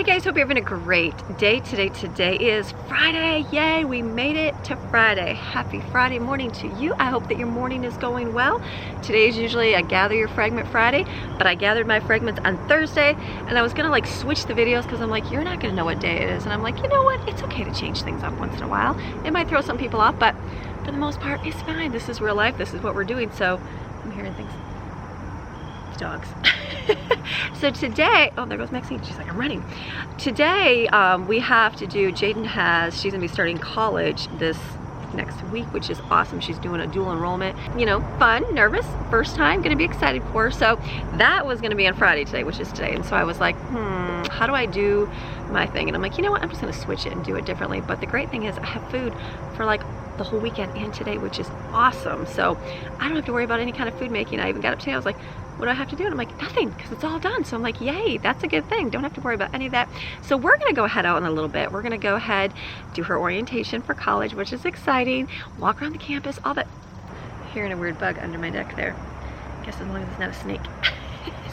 Hey guys, hope you're having a great day today. Today is Friday. Yay, we made it to Friday. Happy Friday morning to you. I hope that your morning is going well. Today is usually a Gather Your Fragment Friday, but I gathered my fragments on Thursday, and I was gonna like switch the videos because I'm like, you're not gonna know what day it is. And I'm like, you know what? It's okay to change things up once in a while. It might throw some people off, but for the most part, it's fine. This is real life. This is what we're doing. So I'm hearing things. It's dogs. So today, oh, there goes Maxine. She's like, I'm running. Today, we have to do, she's gonna be starting college this next week, which is awesome. She's doing a dual enrollment, you know, fun, nervous, first time, gonna be excited for her. So that was gonna be on Friday today, which is today. And so I was like, how do I do my thing? And I'm like, you know what? I'm just gonna switch it and do it differently. But the great thing is I have food for like the whole weekend and today, which is awesome. So I don't have to worry about any kind of food making. I even got up today, I was like, what do I have to do? And I'm like, nothing, because it's all done. So I'm like, yay, that's a good thing. Don't have to worry about any of that. So we're gonna go head out in a little bit. We're gonna go ahead, do her orientation for college, which is exciting. Walk around the campus, all that. Hearing a weird bug under my deck there. Guess as long as it's not a snake.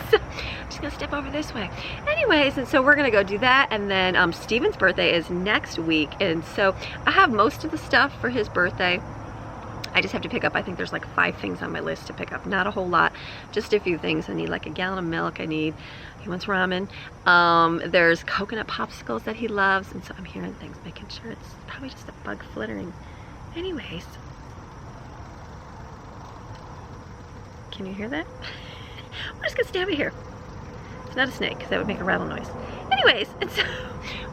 So I'm just gonna step over this way. Anyways, and so we're gonna go do that. And then Steven's birthday is next week. And so I have most of the stuff for his birthday. I just have to pick up, I think there's like 5 things on my list to pick up. Not a whole lot, just a few things. I need like a gallon of milk. He wants ramen. There's coconut popsicles that he loves. And so I'm hearing things, making sure it's probably just a bug flittering. Anyways. Can you hear that? We're just gonna stay over here. It's not a snake, because that would make a rattle noise. Anyways, and so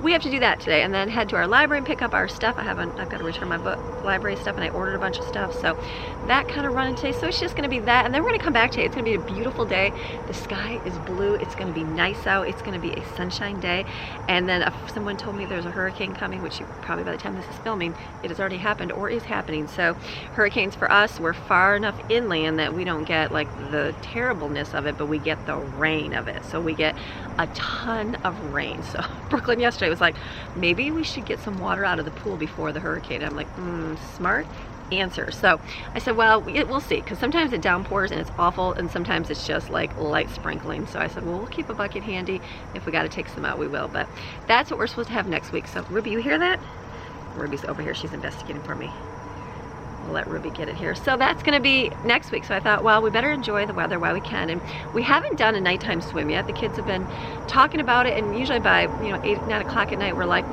we have to do that today, and then head to our library and pick up our stuff. I've got to return my book library stuff, and I ordered a bunch of stuff, so that kind of running today. So it's just going to be that, and then we're going to come back today. It's going to be a beautiful day. The sky is blue. It's going to be nice out. It's going to be a sunshine day. And then someone told me there's a hurricane coming, which probably by the time this is filming, it has already happened or is happening. So hurricanes for us, we're far enough inland that we don't get like the terribleness of it, but we get the rain of it. So we get a ton of rain. So Brooklyn yesterday was like, maybe we should get some water out of the pool before the hurricane. I'm like, smart answer. So I said, well, we'll see, because sometimes it downpours and it's awful, and sometimes it's just like light sprinkling. So I said, well, we'll keep a bucket handy. If we got to take some out, we will. But that's what we're supposed to have next week. So Ruby, you hear that? Ruby's over here. She's investigating for me. We'll let Ruby get it here. So that's going to be next week. So I thought, well, we better enjoy the weather while we can. And we haven't done a nighttime swim yet. The kids have been talking about it, and usually by 8, 9 o'clock at night, we're like,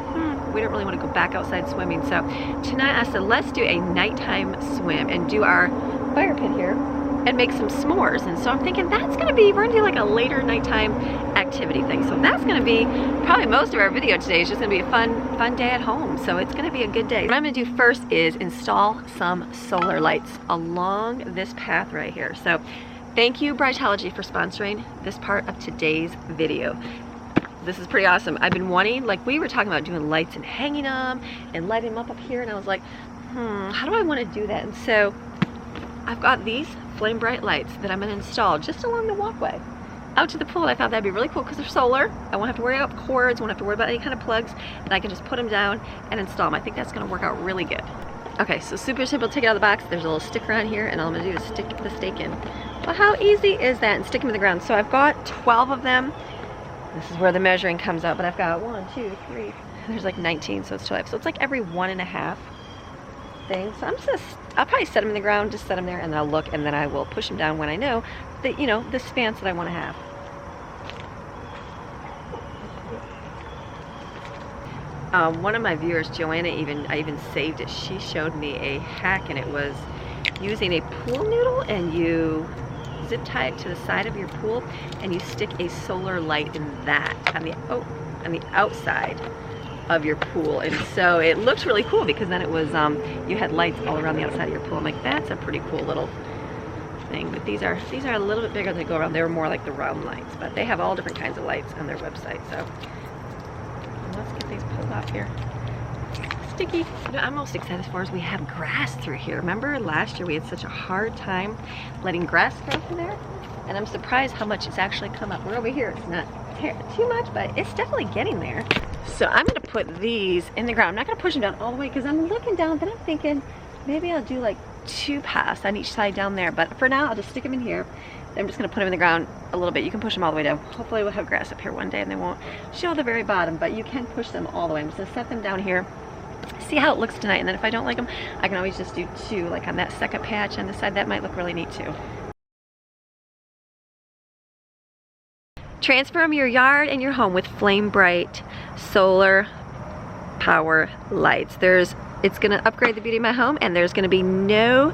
we don't really want to go back outside swimming. So tonight I said, let's do a nighttime swim and do our fire pit here and make some s'mores. And so I'm thinking that's going to be, we're going to do like a later nighttime activity thing. So that's going to be probably most of our video today. Is just going to be a fun day at home. So it's going to be a good day. What I'm going to do first is install some solar lights along this path right here. So thank you, Brightology, for sponsoring this part of today's video. This is pretty awesome. I've been wanting, like we were talking about doing lights and hanging them and lighting them up here. And I was like, how do I want to do that? And so I've got these flame bright lights that I'm going to install just along the walkway out to the pool. I thought that'd be really cool because they're solar. I won't have to worry about cords, won't have to worry about any kind of plugs, and I can just put them down and install them. I think that's going to work out really good. Okay, so super simple. Take it out of the box. There's a little sticker on here, and all I'm going to do is stick the stake in. Well, how easy is that? And stick them in the ground. So I've got 12 of them. This is where the measuring comes out, but I've got 1, 2, 3. There's like 19, so it's 12. So it's like every 1.5 thing. So I'll probably set them in the ground, just set them there, and then I'll look, and then I will push them down when I know that, the stance that I want to have. One of my viewers, Joanna, I even saved it. She showed me a hack, and it was using a pool noodle, and you zip tie it to the side of your pool, and you stick a solar light in that on the outside of your pool. And so it looks really cool because then it was you had lights all around the outside of your pool. I'm like, that's a pretty cool little thing. But these are a little bit bigger than they go around. They were more like the round lights, but they have all different kinds of lights on their website. So let's get these pulled off here. Sticky. What I'm most excited for is we have grass through here. Remember last year we had such a hard time letting grass grow through there? And I'm surprised how much it's actually come up. We're over here. It's not too much, but it's definitely getting there. So I'm going to put these in the ground. I'm not going to push them down all the way because I'm looking down, then I'm thinking maybe I'll do like 2 paths on each side down there. But for now, I'll just stick them in here. I'm just gonna put them in the ground a little bit. You can push them all the way down. Hopefully we'll have grass up here one day and they won't show the very bottom, but you can push them all the way. I'm just gonna set them down here, see how it looks tonight, and then if I don't like them, I can always just do two, like on that second patch on the side. That might look really neat too. Transform your yard and your home with Flame Bright solar power lights. It's gonna upgrade the beauty of my home, and there's gonna be no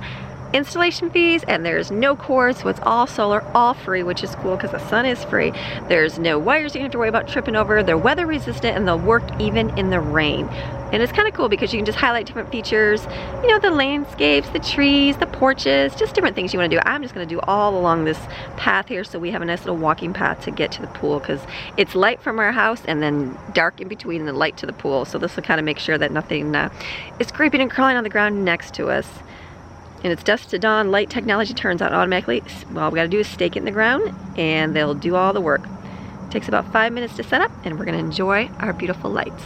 installation fees, and there's no cords, so it's all solar, all free, which is cool because the sun is free. There's no wires you have to worry about tripping over. They're weather resistant and they'll work even in the rain. And it's kind of cool because you can just highlight different features, you know, the landscapes, the trees, the porches, just different things you want to do. I'm just going to do all along this path here, so we have a nice little walking path to get to the pool, because it's light from our house and then dark in between and then light to the pool. So this will kind of make sure that nothing is creeping and crawling on the ground next to us. And it's dusk to dawn. Light technology turns on automatically. All we got to do is stake it in the ground and they'll do all the work. It takes about 5 minutes to set up, and we're going to enjoy our beautiful lights.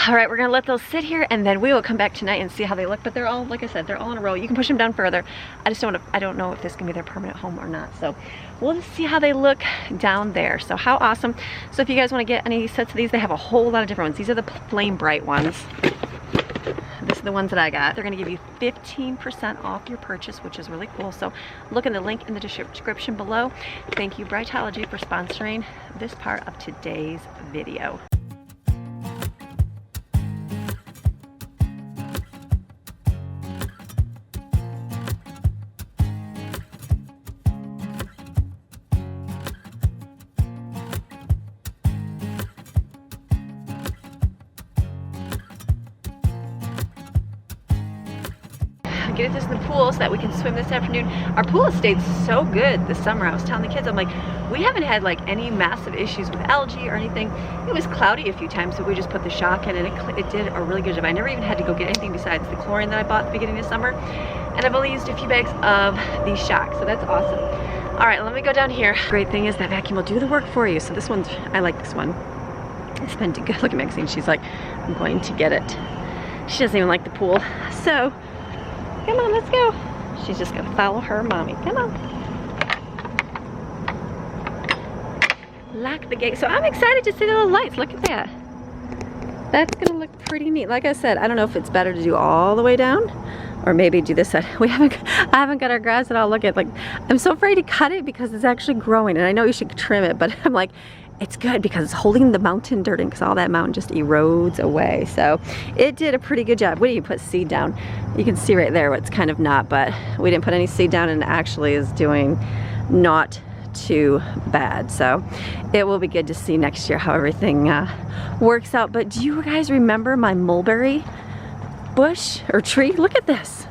All right, we're gonna let those sit here, and then we will come back tonight and see how they look. But they're all, like I said, they're all in a row. You can push them down further. I don't know if this can be their permanent home or not. So we'll just see how they look down there. So how awesome. So if you guys want to get any sets of these, they have a whole lot of different ones. These are the Flame Bright ones. This is the ones that I got. They're gonna give you 15% off your purchase, which is really cool. So look in the link in the description below. Thank you, Brightology, for sponsoring this part of today's video. Get this in the pool so that we can swim this afternoon. Our pool has stayed so good this summer. I was telling the kids, I'm like, we haven't had like any massive issues with algae or anything. It was cloudy a few times, so we just put the shock in, and it did a really good job. I never even had to go get anything besides the chlorine that I bought at the beginning of summer, and I've only used a few bags of these shocks, so that's awesome. All right, let me go down here. Great thing is that vacuum will do the work for you. So this one's, I like this one. It's been good. Look at Maxine, she's like, I'm going to get it. She doesn't even like the pool, so come on, let's go. She's just gonna follow her mommy. Come on. Lock the gate. So I'm excited to see the little lights. Look at that. That's gonna look pretty neat. Like I said, I don't know if it's better to do all the way down or maybe do this side. I haven't got our grass at all. Look at, like, I'm so afraid to cut it because it's actually growing, and I know you should trim it, but I'm like, it's good because it's holding the mountain dirt in, because all that mountain just erodes away. So it did a pretty good job. What do you put seed down? You can see right there what's kind of not, but we didn't put any seed down, and actually is doing not too bad. So it will be good to see next year how everything works out. But do you guys remember my mulberry bush or tree? Look at this.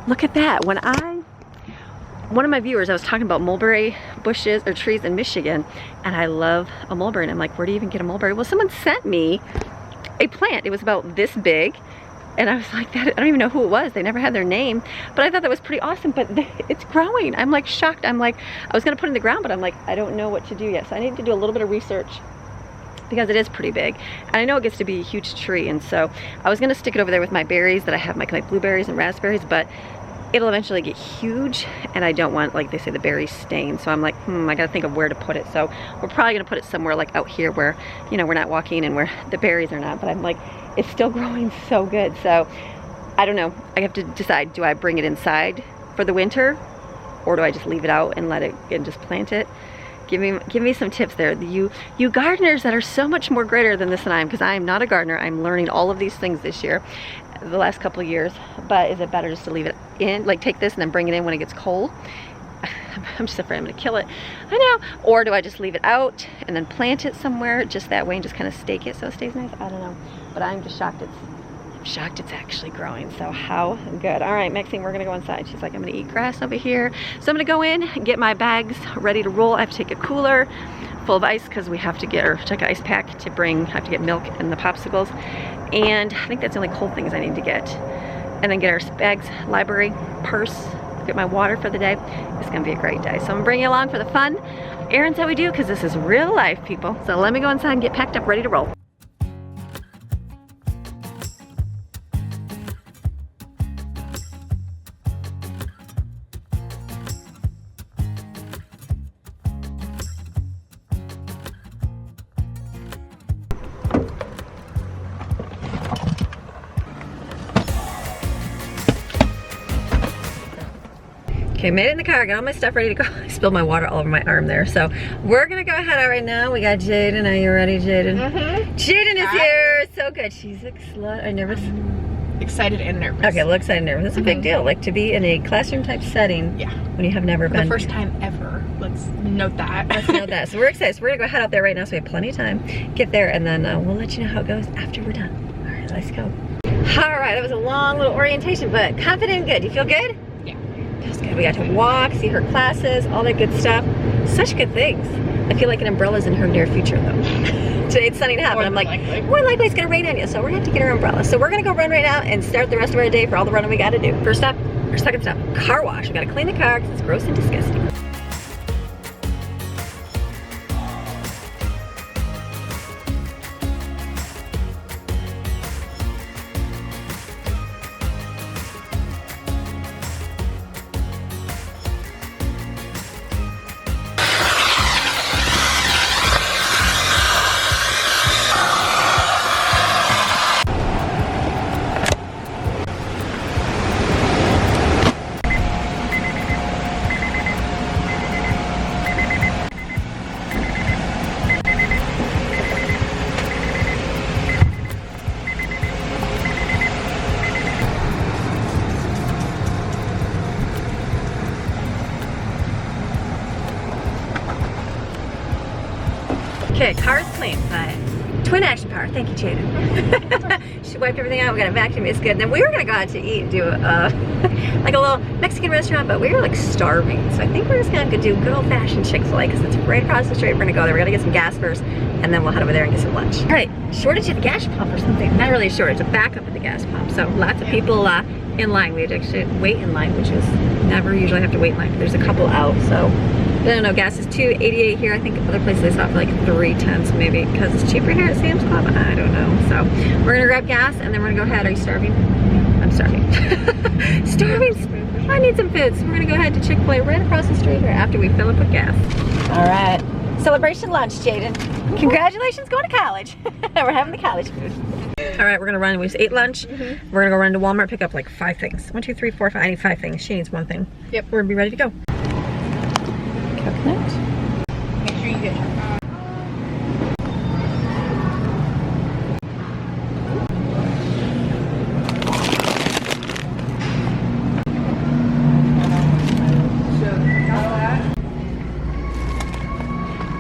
Look at that. One of my viewers, I was talking about mulberry bushes or trees in Michigan, and I love a mulberry, and I'm like, where do you even get a mulberry? Well, someone sent me a plant. It was about this big, and I was like, I don't even know who it was. They never had their name, but I thought that was pretty awesome. But it's growing. I'm like shocked. I'm like, I was gonna put it in the ground, but I'm like, I don't know what to do yet. So I need to do a little bit of research, because it is pretty big, and I know it gets to be a huge tree. And so I was gonna stick it over there with my berries that I have, my blueberries and raspberries, but it'll eventually get huge, and I don't want, like they say, the berries stain. So I'm like, I gotta think of where to put it. So we're probably gonna put it somewhere like out here where, you know, we're not walking and where the berries are not. But I'm like, it's still growing so good. So I don't know. I have to decide, do I bring it inside for the winter, or do I just leave it out and let it and just plant it? Give me some tips there. You gardeners that are so much more greater than this than I am, because I am not a gardener. I'm learning all of these things this year, the last couple of years. But is it better just to leave it in, like take this and then bring it in when it gets cold? I'm just afraid I'm gonna kill it. I know. Or do I just leave it out and then plant it somewhere just that way and just kind of stake it so it stays nice? I don't know. But I'm just shocked it's actually growing. So how good. All right, Maxine, we're gonna go inside. She's like, I'm gonna eat grass over here. So I'm gonna go in and get my bags ready to roll. I have to take a cooler full of ice because we have to get, or take an ice pack to bring, I have to get milk and the popsicles. And I think that's the only cold things I need to get. And then get our bags, library, purse, get my water for the day. It's gonna be a great day. So I'm gonna bring you along for the fun errands that we do, because this is real life, people. So let me go inside and get packed up, ready to roll. Okay, made it in the car, got all my stuff ready to go. I spilled my water all over my arm there. So we're gonna go ahead out right now. We got Jaden. Are you ready, Jaden? Jaden is here. So good. She's like slut. I never. Excited and nervous. Okay, well, excited and nervous. That's a big deal. Like to be in a classroom type setting. Yeah. When you have never For been. the first time ever. Let's note that. Let's note that. So we're excited. So we're gonna go head out there right now. So we have plenty of time. Get there, and then we'll let you know how it goes after we're done. All right, let's go. All right, that was a long little orientation, but confident and good. You feel good? Yeah. That's good. We got to walk, see her classes, all that good stuff. Such good things. I feel like an umbrella's in her near future though. Today it's sunny to have, and I'm like, more likely it's gonna rain on you, so we're gonna have to get her umbrella. So we're gonna go run right now and start the rest of our day for all the running we gotta do. First stop, or second stop, car wash. We gotta clean the car because it's gross and disgusting. Okay, car's clean. Twin action power. Thank you, Jaden. She wiped everything out. We got a vacuum. It's good. And then we were gonna go out to eat and do like a little Mexican restaurant, but we were like starving. So I think we're just gonna go do good old-fashioned Chick-fil-A because it's right across the street. We're gonna go there. We're gonna get some gas first, and then we'll head over there and get some lunch. All right, shortage at the gas pump or something. Not really a shortage, a backup at the gas pump. So lots of people in line. We had to actually wait in line, which is never usually have to wait in line. There's a couple out, so. I don't know, gas is $2.88 here. I think other places they saw it for like $3.10, so maybe because it's cheaper here at Sam's Club. I don't know. So we're gonna grab gas and then we're gonna go ahead. Are you starving? I'm starving. Starving. I need some food. So we're gonna go ahead to Chick-fil-A right across the street here after we fill up with gas. All right. Celebration lunch, Jaden. Congratulations going to college. We're having the college food. All right, we're gonna run. We just ate lunch. We're gonna go run to Walmart, pick up like 5 things. 1, 2, 3, 4, 5. I need 5 things. She needs 1 thing. Yep. We're gonna be ready to go. Coconut. Make sure you get your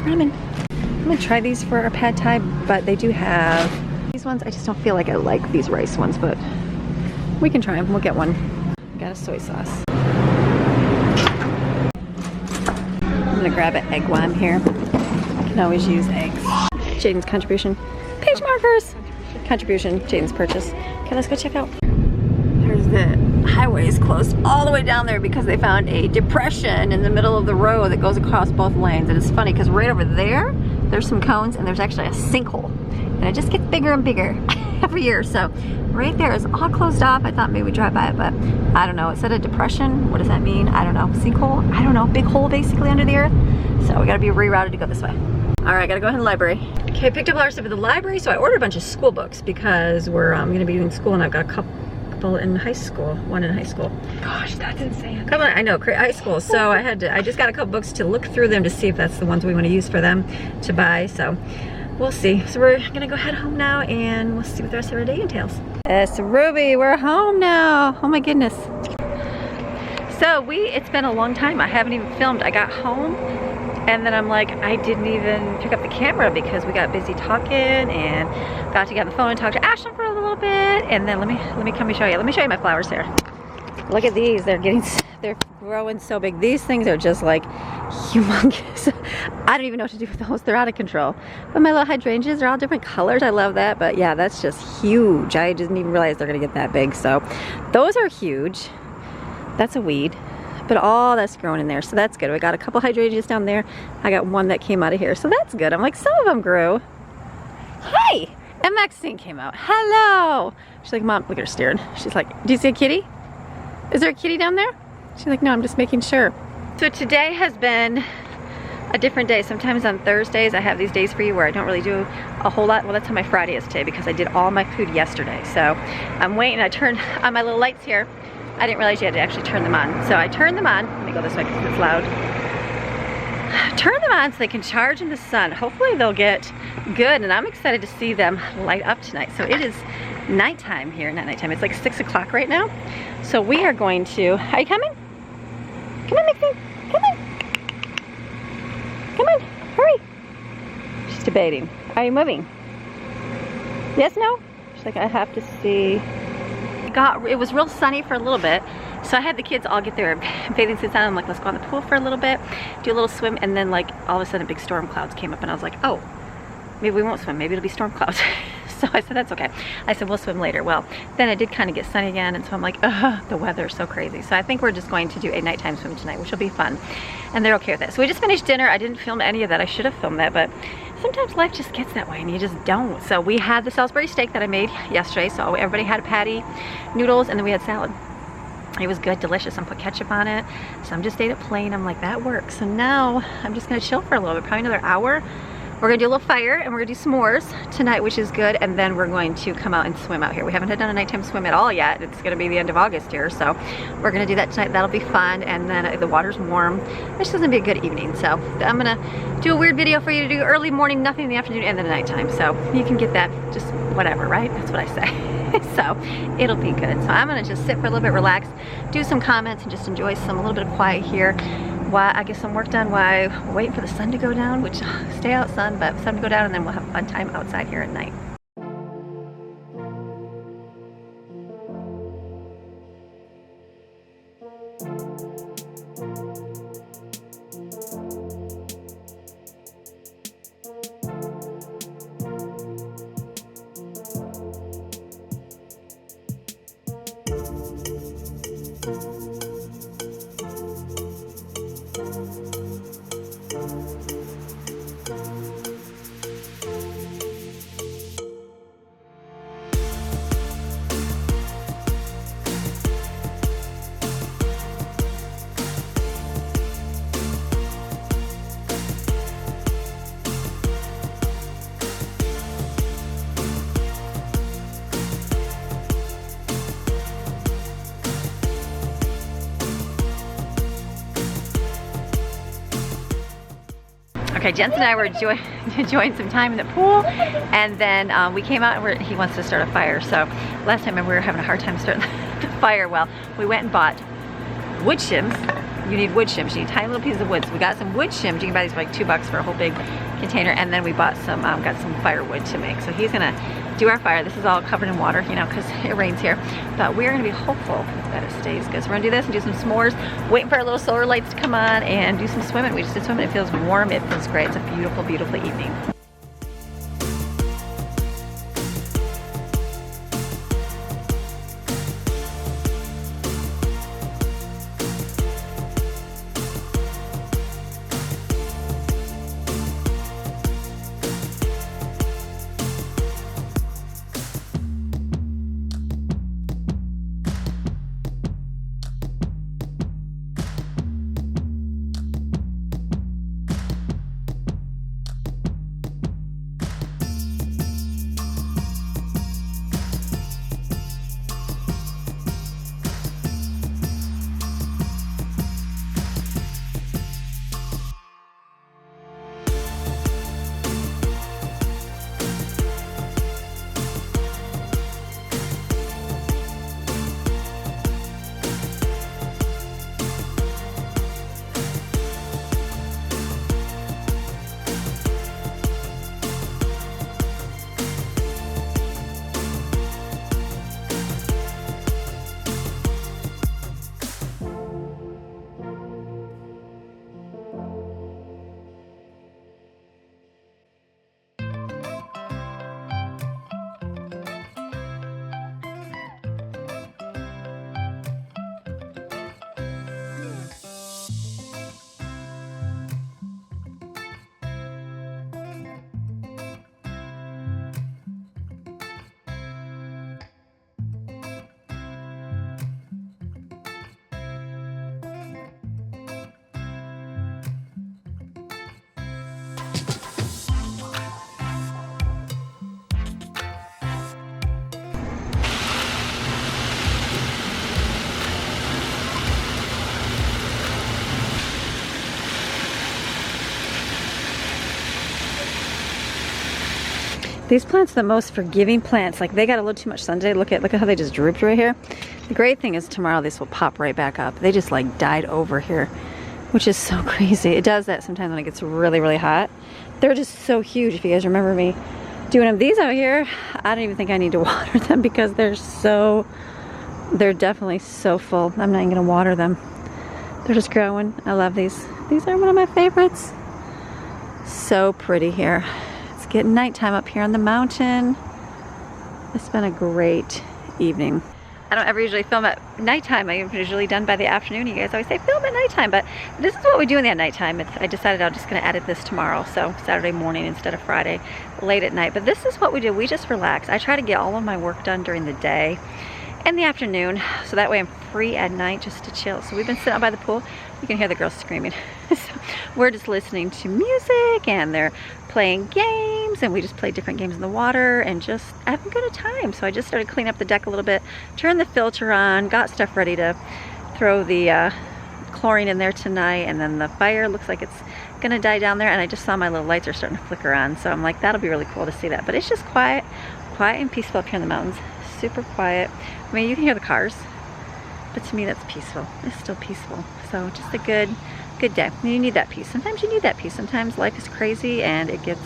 ramen. I'm gonna try these for our pad thai, but they do have these ones. I just don't feel like I like these rice ones, but we can try them. We'll get one. Got a soy sauce. I'm gonna grab an egg while I'm here. I can always use eggs. Jaden's contribution. Page markers. Contribution, Jaden's purchase. Okay, let's go check out. There's the highway is closed all the way down there because they found a depression in the middle of the road that goes across both lanes. And it's funny because right over there, there's some cones and there's actually a sinkhole. And it just gets bigger and bigger every year. So right there is all closed off. I thought maybe we'd drive by it, but I don't know. It said a depression. What does that mean? I don't know. Sinkhole? I don't know. Big hole basically under the earth. So we gotta be rerouted to go this way. All right, gotta go ahead to the library. Okay, I picked up all our stuff at the library. So I ordered a bunch of school books because we're gonna be doing school, and I've got a couple in high school, 1 in high school. Gosh, that's insane. Couple, I know, high school. So I just got a couple books to look through them to see if that's the ones we want to use for them to buy. So we'll see. So we're gonna go head home now and we'll see what the rest of our day entails. It's Ruby, we're home now. Oh my goodness. So it's been a long time. I haven't even filmed. I got home and then I'm like, I didn't even pick up the camera because we got busy talking and got to get on the phone and talk to Ashlyn for a little bit. And then let me come and show you. Let me show you my flowers here. Look at these. They're growing so big. These things are just like humongous. I don't even know what to do with those. They're out of control. But my little hydrangeas are all different colors. I love that. But yeah, that's just huge. I didn't even realize they're gonna get that big. So those are huge. That's a weed. But all that's growing in there. So that's good. We got a couple hydrangeas down there. I got one that came out of here. So that's good. I'm like, some of them grew. Hi! And Maxine came out. Hello! She's like, Mom, look at her staring. She's like, do you see a kitty? Is there a kitty down there? She's like, no, I'm just making sure. So today has been a different day. Sometimes on Thursdays, I have these days for you where I don't really do a whole lot. Well, that's how my Friday is today because I did all my food yesterday. So I'm waiting. I turned on my little lights here. I didn't realize you had to actually turn them on. So I turned them on. Let me me go this way because it's loud. Turn them on so they can charge in the sun. Hopefully they'll get good, and I'm excited to see them light up tonight. So it is nighttime here, not nighttime, it's like 6 o'clock right now. So we are going to, are you coming? Come on, Maxine, come on. Come on, hurry. She's debating. Are you moving? Yes, no? She's like, I have to see. It was real sunny for a little bit. So I had the kids all get their bathing suits on. I'm like, let's go in the pool for a little bit, do a little swim, and then like all of a sudden big storm clouds came up and I was like, oh, maybe we won't swim, maybe it'll be storm clouds. So I said, that's okay. I said, we'll swim later. Well, then it did kind of get sunny again, and so I'm like, ugh, the weather's so crazy. So I think we're just going to do a nighttime swim tonight, which will be fun. And they're okay with it. So we just finished dinner. I didn't film any of that. I should have filmed that, but sometimes life just gets that way and you just don't. So we had the Salisbury steak that I made yesterday. So everybody had a patty, noodles, and then we had salad. It was good, delicious, and put ketchup on it. Some just ate it plain. I'm like, that works. So now I'm just gonna chill for a little bit, probably another hour. We're gonna do a little fire and we're gonna do s'mores tonight, which is good, and then we're going to come out and swim out here. We haven't done a nighttime swim at all yet. It's gonna be the end of August here, so we're gonna do that tonight. That'll be fun, and then the water's warm. It's just gonna be a good evening. So I'm gonna do a weird video for you to do early morning, nothing in the afternoon, and then nighttime. So you can get that just whatever, right? That's what I say. So it'll be good. So I'm gonna just sit for a little bit, relax, do some comments, and just enjoy a little bit of quiet here while I get some work done while we're waiting for the sun to go down, which stay out sun, but sun to go down, and then we'll have a fun time outside here at night. Okay, Jensen and I were enjoying some time in the pool, and then we came out and he wants to start a fire. So last time we were having a hard time starting the fire. Well, we went and bought wood shims. You need wood shims. You need tiny little pieces of wood. So we got some wood shims. You can buy these for like $2 for a whole big container, and then we bought some, got some firewood to make. So he's gonna do our fire. This is all covered in water, you know, because it rains here. But we're gonna be hopeful that it stays good. So we're gonna do this and do some s'mores, waiting for our little solar lights to come on, and do some swimming. We just did swimming. It feels warm. It feels great. It's a beautiful, beautiful evening. These plants are the most forgiving plants. Like they got a little too much sun today. Look at how they just drooped right here. The great thing is tomorrow this will pop right back up. They just like died over here, which is so crazy. It does that sometimes when it gets really, really hot. They're just so huge. If you guys remember me doing them. These out here, I don't even think I need to water them because they're definitely so full. I'm not even gonna water them. They're just growing. I love these. These are one of my favorites. So pretty here. It's getting nighttime up here on the mountain. It's been a great evening. I don't ever usually film at nighttime. I'm usually done by the afternoon. You guys always say film at nighttime, but this is what we do in the nighttime. I decided I'm just gonna edit this tomorrow, so Saturday morning instead of Friday, late at night. But this is what we do. We just relax. I try to get all of my work done during the day and the afternoon, so that way I'm free at night just to chill. So we've been sitting out by the pool. You can hear the girls screaming. So we're just listening to music and they're playing games, and we just play different games in the water and just having a good time. So I just started cleaning up the deck a little bit, turned the filter on, got stuff ready to throw the chlorine in there tonight, and then the fire looks like it's gonna die down there, and I just saw my little lights are starting to flicker on, so I'm like, that'll be really cool to see that. But it's just quiet and peaceful up here in the mountains. Super quiet. I mean, you can hear the cars, but to me that's peaceful. It's still peaceful. So just a good day. You need that peace. Sometimes you need that peace. Sometimes life is crazy and it gets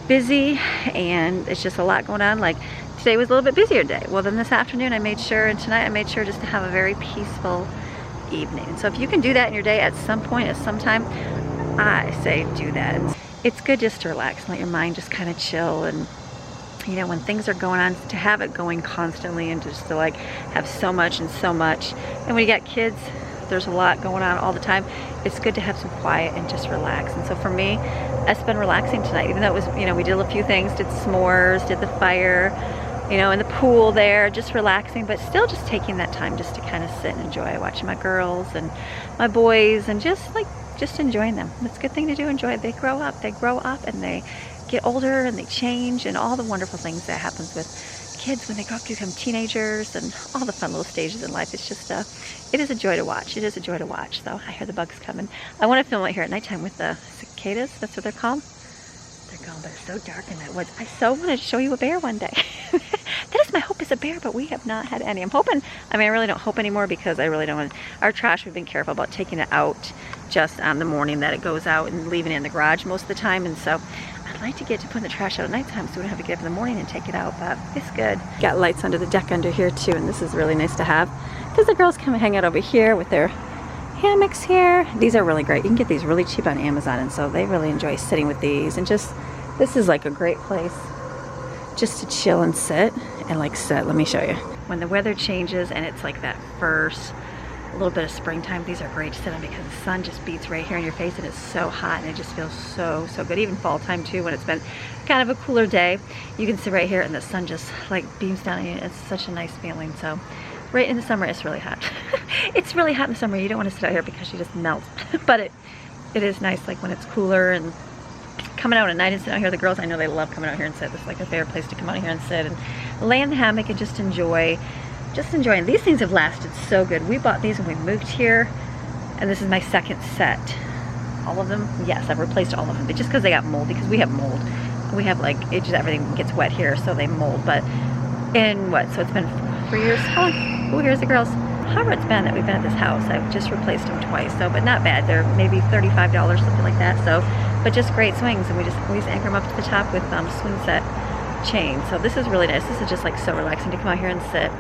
busy and it's just a lot going on. Like today was a little bit busier day. Well, then this afternoon I made sure, and tonight I made sure just to have a very peaceful evening. So if you can do that in your day at some point, at some time, I say do that. It's good just to relax and let your mind just kind of chill, and you know, when things are going on, to have it going constantly and just to like have so much. And when you got kids, there's a lot going on all the time. It's good to have some quiet and just relax. And so for me, it's been relaxing tonight, even though it was, you know, we did a few things, did s'mores, did the fire, you know, in the pool there, just relaxing, but still just taking that time just to kind of sit and enjoy watching my girls and my boys and just enjoying them. It's a good thing to do, enjoy it. They grow up and they get older and they change, and all the wonderful things that happens with kids when they grow up to become teenagers and all the fun little stages in life. It's just it is a joy to watch. It is a joy to watch. So I hear the bugs coming. I want to film it here at nighttime with the cicadas. That's what they're called. They're gone, but it's so dark in that woods. I so want to show you a bear one day. That is my hope, is a bear, but we have not had any. I'm hoping, I mean, I really don't hope anymore because I really don't want our trash. We've been careful about taking it out just on the morning that it goes out and leaving it in the garage most of the time. And so I'd like to get to putting the trash out at nighttime so we don't have to get up in the morning and take it out, but it's good. Got lights under the deck under here too, and this is really nice to have because the girls come and hang out over here with their hammocks here. These are really great. You can get these really cheap on Amazon, and so they really enjoy sitting with these, and just, this is like a great place just to chill and sit and like sit. Let me show you. When the weather changes and it's like that first little bit of springtime, these are great to sit on because the sun just beats right here in your face and it's so hot and it just feels so good. Even fall time too, when it's been kind of a cooler day, you can sit right here and the sun just like beams down on you. It's such a nice feeling. So right in the summer, it's really hot. It's really hot in the summer. You don't want to sit out here because you just melt. But it is nice, like when it's cooler and coming out at night and sitting out here. The girls, I know they love coming out here and sit. This is like their favorite place to come out here and sit and lay in the hammock and just enjoying. These things have lasted so good. We bought these when we moved here, and this is my second set. All of them? Yes, I've replaced all of them, but just because they got mold, because we have mold. We have like, it just, everything gets wet here, so they mold. But in what, so it's been 3 years? How long? Oh, here's the girls. However it's been that we've been at this house, I've just replaced them twice, so, but not bad. They're maybe $35, something like that. So, but just great swings, and we just anchor them up to the top with swing set chain. So this is really nice. This is just like so relaxing to come out here and sit.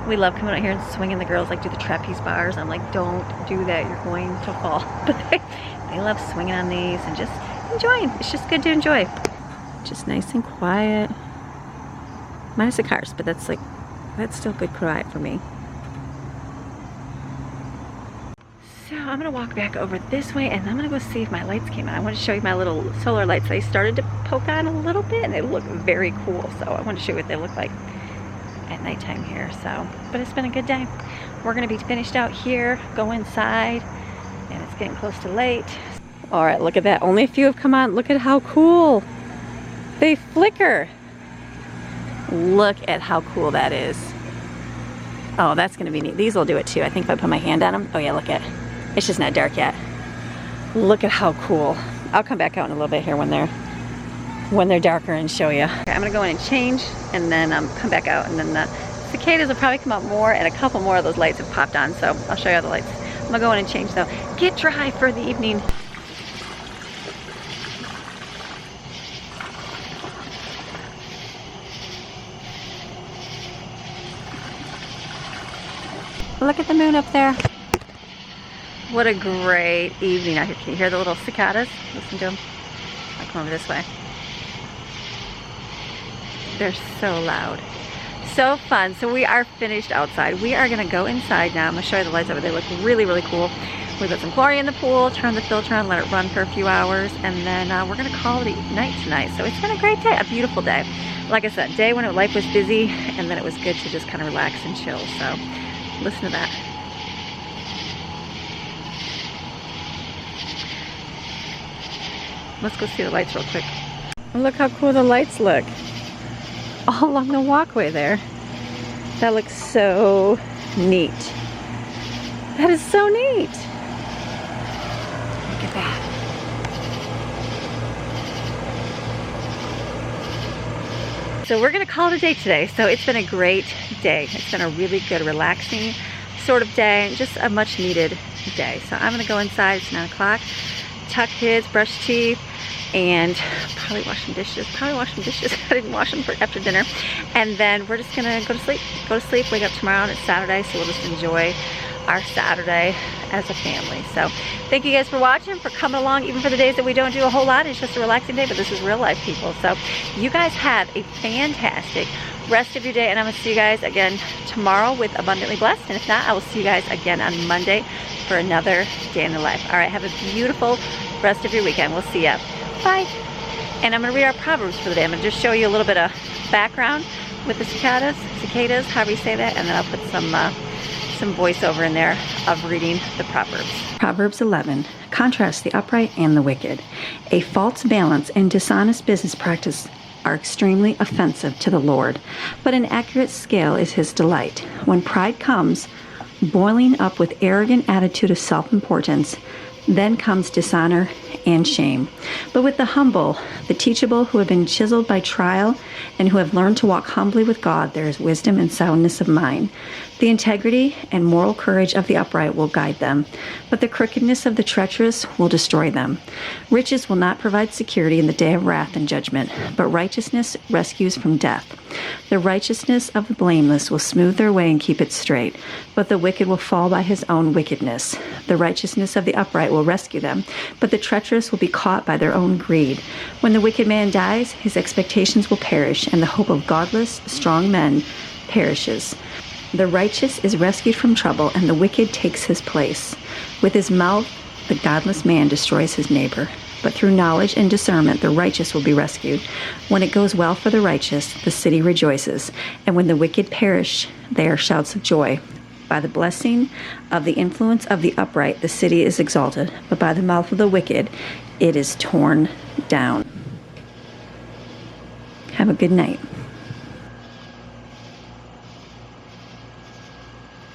We love coming out here and swinging. The girls like do the trapeze bars. I'm like, don't do that, you're going to fall. But they love swinging on these and just enjoying. It's just good to enjoy. Just nice and quiet. Minus the cars, but that's still good quiet for me. So I'm gonna walk back over this way and I'm gonna go see if my lights came on. I want to show you my little solar lights. They started to poke on a little bit and they look very cool. So I want to show you what they look like at nighttime here. So, but it's been a good day. We're gonna be finished out here, go inside, and it's getting close to late. All right, look at that. Only a few have come on. Look at how cool. They flicker. Look at how cool that is. Oh, that's gonna be neat. These will do it too. I think if I put my hand on them. Oh yeah, look at it. It's just not dark yet. Look at how cool. I'll come back out in a little bit here when they're when they're darker and show you. Okay, I'm gonna go in and change and then come back out, and then the cicadas will probably come out more, and a couple more of those lights have popped on, so I'll show you all the lights. I'm gonna go in and change though. Get dry for the evening. Look at the moon up there. What a great evening out here. Can you hear the little cicadas? Listen to them. I'll come over this way. They're so loud. So fun. So we are finished outside. We are gonna go inside now. I'm gonna show you the lights over there. They look really, really cool. We put some chlorine in the pool, turn the filter on, let it run for a few hours, and then we're gonna call it night tonight. So it's been a great day, a beautiful day. Like I said, day when life was busy, and then it was good to just kind of relax and chill. So listen to that. Let's go see the lights real quick. Look how cool the lights look. All along the walkway there. That looks so neat. That is so neat. Look at that. So we're gonna call it a day today. So it's been a great day. It's been a really good, relaxing sort of day, just a much needed day. So I'm gonna go inside, it's 9 o'clock, tuck kids, brush teeth, and probably wash some dishes. I didn't wash them after dinner. And then we're just gonna go to sleep, wake up tomorrow, and it's Saturday, so we'll just enjoy our Saturday as a family. So thank you guys for watching, for coming along, even for the days that we don't do a whole lot. It's just a relaxing day, but this is real life, people. So you guys have a fantastic rest of your day, and I'm gonna see you guys again tomorrow with Abundantly Blessed. And if not, I will see you guys again on Monday for another day in the life. All right, have a beautiful rest of your weekend. We'll see ya. Bye. And I'm gonna read our Proverbs for the day. I'm gonna just show you a little bit of background with the cicadas, however you say that, and then I'll put some voiceover in there of reading the Proverbs. Proverbs 11 contrasts the upright and the wicked. A false balance and dishonest business practice are extremely offensive to the Lord, but an accurate scale is his delight. When pride comes, boiling up with arrogant attitude of self-importance, then comes dishonor and shame. But with the humble, the teachable, who have been chiseled by trial and who have learned to walk humbly with God, there is wisdom and soundness of mind. The integrity and moral courage of the upright will guide them, but the crookedness of the treacherous will destroy them. Riches will not provide security in the day of wrath and judgment, but righteousness rescues from death. The righteousness of the blameless will smooth their way and keep it straight, but the wicked will fall by his own wickedness. The righteousness of the upright will rescue them, but the treacherous will be caught by their own greed. When the wicked man dies, his expectations will perish, and the hope of godless, strong men perishes. The righteous is rescued from trouble, and the wicked takes his place. With his mouth, the godless man destroys his neighbor, but through knowledge and discernment, the righteous will be rescued. When it goes well for the righteous, the city rejoices, and when the wicked perish, there are shouts of joy. By the blessing of the influence of the upright, the city is exalted, but by the mouth of the wicked, it is torn down. Have a good night.